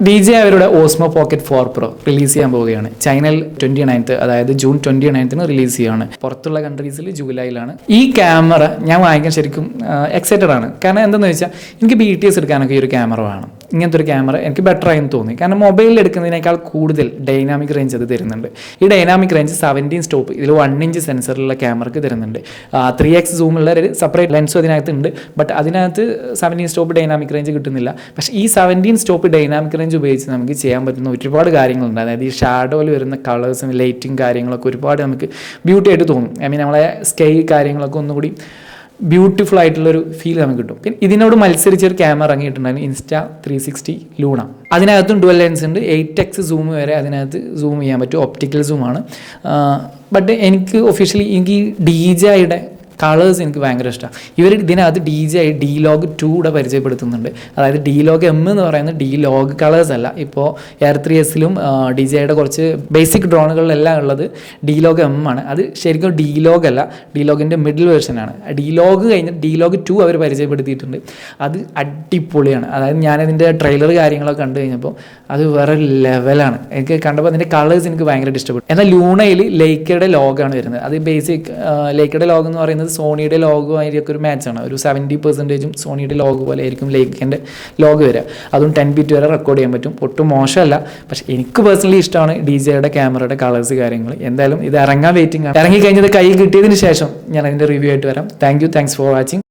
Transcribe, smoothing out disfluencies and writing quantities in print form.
DJI അവരുടെ Osmo pocket 4 Pro release ചെയ്യാൻ പോവുകയാണ്. ചൈനയിൽ 29th, അതായത് ജൂൺ 29th റിലീസ് ചെയ്യുകയാണ്. പുറത്തുള്ള കൺട്രീസിൽ ജൂലൈയിലാണ്. ഈ ക്യാമറ ഞാൻ വാങ്ങിക്കാൻ ശരിക്കും എക്സൈറ്റഡ് ആണ്. കാരണം എന്താണെന്ന് വെച്ചാൽ എനിക്ക് BTS എടുക്കാനൊക്കെ ഈ ഒരു ക്യാമറ വേണം. ഇങ്ങനത്തെ ഒരു ക്യാമറ എനിക്ക് ബെറ്റർ ആയെന്ന് തോന്നി. കാരണം മൊബൈലിൽ എടുക്കുന്നതിനേക്കാൾ കൂടുതൽ ഡൈനാമിക് റേഞ്ച് അത് തരുന്നുണ്ട്. ഈ ഡൈനാമിക് റേഞ്ച് 17 സ്റ്റോപ്പ് ഇതിൽ 1 ഇഞ്ച് സെൻസറുള്ള ക്യാമറയ്ക്ക് തരുന്നുണ്ട്. 3x സൂമുള്ള ഒരു സെപ്പറേറ്റ് ലെൻസും അതിനകത്ത് ഉണ്ട്. ബട്ട് അതിനകത്ത് 17 സ്റ്റോപ്പ് ഡൈനാമിക് റേഞ്ച് കിട്ടുന്നില്ല. പക്ഷേ ഈ 17 സ്റ്റോപ്പ് ഡൈനാമിക് റേഞ്ച് ഉപയോഗിച്ച് നമുക്ക് ചെയ്യാൻ പറ്റുന്ന ഒരുപാട് കാര്യങ്ങളുണ്ട്. അതായത് ഈ ഷാഡോയിൽ വരുന്ന കളേഴ്സും ലൈറ്റും കാര്യങ്ങളൊക്കെ ഒരുപാട് നമുക്ക് ബ്യൂട്ടി ആയിട്ട് തോന്നും. നമ്മളെ സ്കെയിൽ കാര്യങ്ങളൊക്കെ ഒന്നുകൂടി ബ്യൂട്ടിഫുൾ ആയിട്ടുള്ളൊരു ഫീൽ നമുക്ക് കിട്ടും. പിന്നെ ഇതിനോട് മത്സരിച്ചൊരു ക്യാമറ ഇറങ്ങിയിട്ടുണ്ടായിരുന്നു, Insta360 ലൂണ. അതിനകത്തും ഡുവൽ ലെൻസ് ഉണ്ട്. 8x സൂം വരെ അതിനകത്ത് സൂം ചെയ്യാൻ പറ്റും. ഒപ്റ്റിക്കൽ സൂമാണ്. ബട്ട് എനിക്ക് ഒഫീഷ്യലി എനിക്ക് DJIയുടെ കളേഴ്സ് എനിക്ക് ഭയങ്കര ഇഷ്ടമാണ്. ഇവർ ഇതിനകത്ത് DJI D-Log 2 പരിചയപ്പെടുത്തുന്നുണ്ട്. അതായത് D-Log M എന്ന് പറയുന്നത് D-Log കളേഴ്സ് അല്ല. ഇപ്പോൾ Air 3Sലും DJIയുടെ കുറച്ച് ബേസിക് ഡ്രോണുകളിലെല്ലാം ഉള്ളത് D-Log M ആണ്. അത് ശരിക്കും D-Log അല്ല, D-Logൻ്റെ മിഡിൽ വേർഷനാണ്. D-Log കഴിഞ്ഞ് D-Log 2 അവർ പരിചയപ്പെടുത്തിയിട്ടുണ്ട്. അത് അടിപൊളിയാണ്. അതായത് ഞാനതിൻ്റെ ട്രെയിലർ കാര്യങ്ങളൊക്കെ കണ്ടു കഴിഞ്ഞപ്പോൾ അത് വേറെ ലെവലാണ്. എനിക്ക് കണ്ടപ്പോൾ അതിൻ്റെ കളേഴ്സ് എനിക്ക് ഭയങ്കരമായിട്ട് ഇഷ്ടപ്പെട്ടു. എന്നാൽ ലൂണയിൽ ലേക്കയുടെ ലോഗാണ് വരുന്നത്. അത് ബേസിക് ലേക്കയുടെ ലോഗ് എന്ന് പറയുന്നത് സോണിയുടെ ലോഗുമായിരിക്കും ഒരു മാച്ചാണ്. ഒരു 70% സോണിയുടെ ലോഗ് പോലെ ആയിരിക്കും ലേക്കിൻ്റെ ലോഗ് വരിക. അതും 10 bit വരെ റെക്കോർഡ് ചെയ്യാൻ പറ്റും. ഒട്ടും മോശമല്ല. പക്ഷേ എനിക്ക് പേഴ്സണലി ഇഷ്ടമാണ് DJIയുടെ ക്യാമറയുടെ കളേഴ്സ് കാര്യങ്ങൾ. എന്തായാലും ഇത് ഇറങ്ങാൻ വെയിറ്റിംഗ് ആണ്. ഇറങ്ങി കഴിഞ്ഞത് കൈ കിട്ടിയതിന് ശേഷം ഞാൻ അതിൻ്റെ റിവ്യൂ ആയിട്ട് വരാം. Thanks for watching.